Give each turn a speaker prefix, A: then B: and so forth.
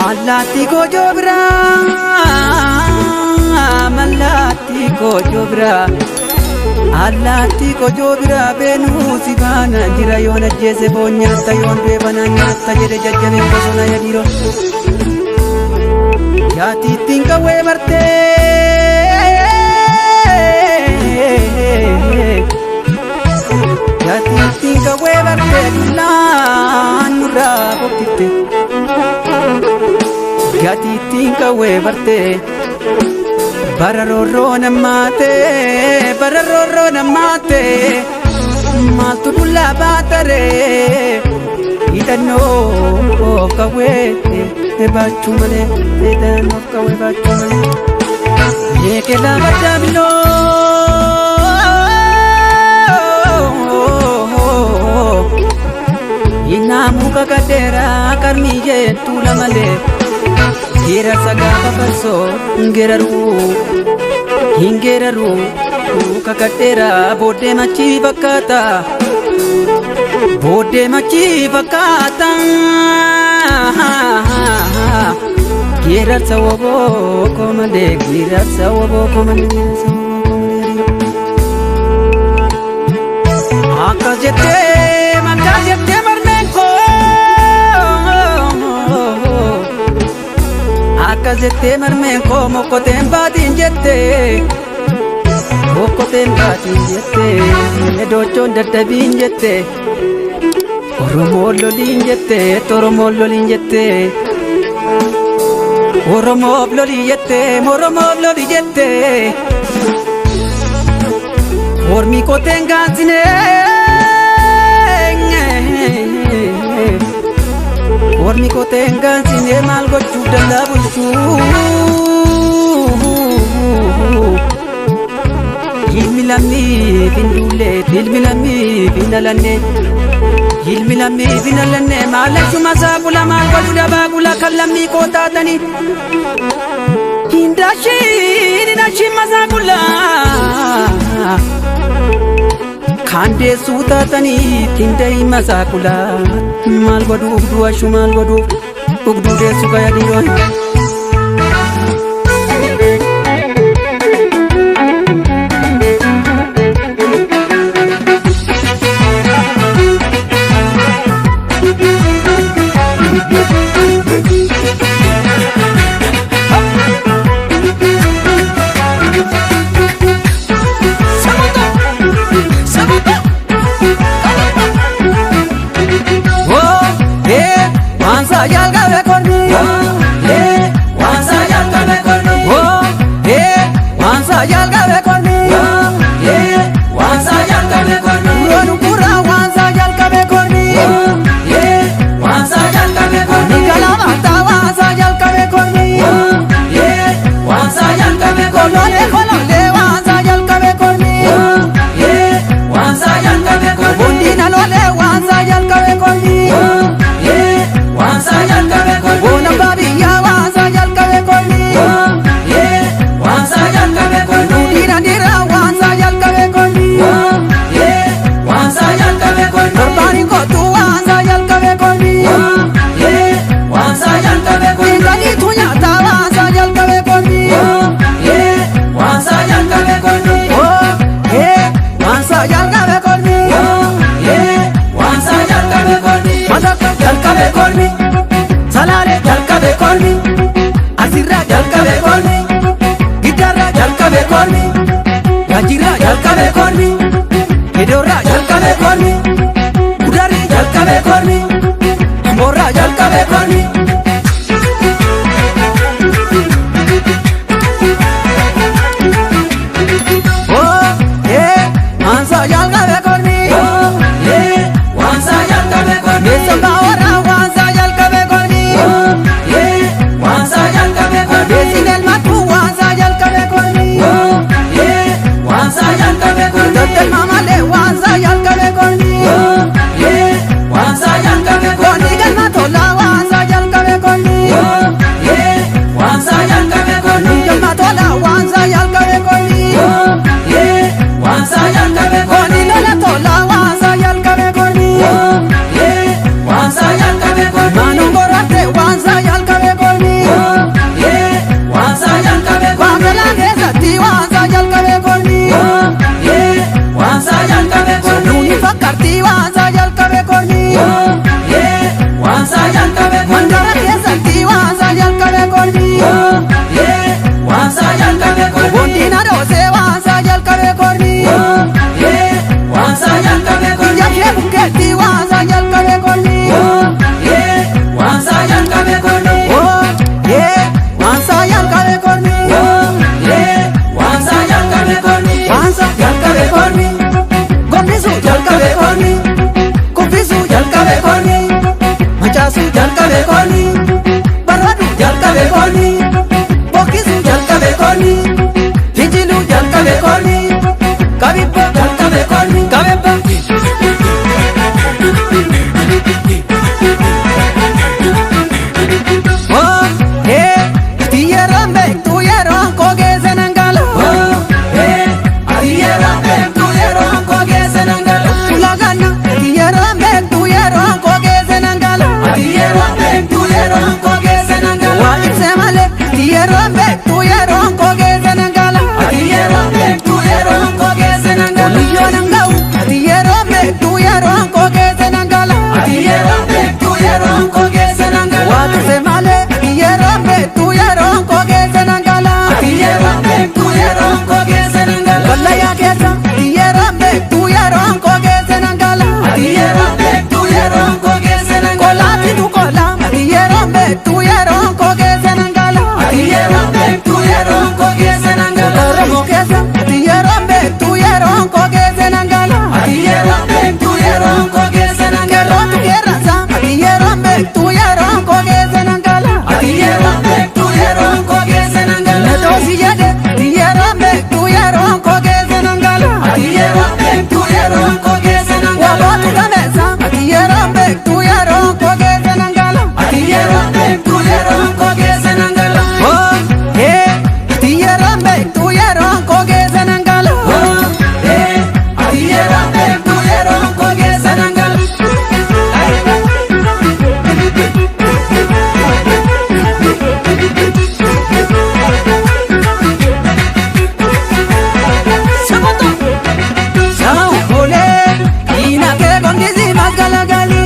A: Malati ko jobra, malati ko jobra, alati ko jobra benu sibana jira yona jese bonya tayon be bananya tajere jajjane ko sona yadiro yati tinga we marte yati tinga we marte lanura bokite yati tinga we marte bararoro namate matu dula batare idano kawe bachumale idano kawe bachumale yekela batamino inamu kakadera karmiye tulamale gira sagaba baso ngeraru kakatera bode machi bakata gira sawobo komande akajete marmenko akazete marmenko mokoten badin jette edochon dadabin jette oromololin jette toromololin jette oromobloli jette ormi koten gansine ormi koten gansine mal gochu dalabuchu ilmi finalane malachu masakula malwaluda bagula kallamni kotatani hindashi masakula khande sutatani tindai masakula malwadu duashu malwadu ugdude sugaya diwan
B: Mama le wanza yalkabe korni, wanza yalkabe
A: ibse malee yeroon beektu yeroon koo geesse nan gala yeroon beektu yeroon koo geesse nan gala yoo nan ga'u yeroon beektu yeroon koo geesse nan gala yeroon beektu yeroon koo geesse nan gala waa ibse malee yeroon beektu yeroon koo geesse nan gala yeroon beektu yeroon koo geesse nan gala wallaya keessa yeroon beektu yeroon koo geesse nan gala yeroon beektu yeroon koo geesse nan gala kolaati tu kola yeroon beektu yeroon koo geesse nan gala yeroon beektu yeroon koo geesse nan gala oromoo keessa yeroon beektu yeroon koo geesse nan gala yeroon beektu yeroon koo geesse nan gala kerootu keerransa yeroon beektu yeroon koo geesse nan gala yeroon beektu yeroon koo geesse nan gala netoosi jedhe yeroon beektu yeroon koo geesse nan gala yeroon beektu yeroon koo geesse nan gala wabootu gameessa yeroon beektu yeroon koo geesse nan gala yeroon beektu yeroon koo geesse nan gala yeroon beektu yeroon koo geesse nan gala yeroon beektu yeroon koo geesse nan gala Ina ke kamisi mas galagali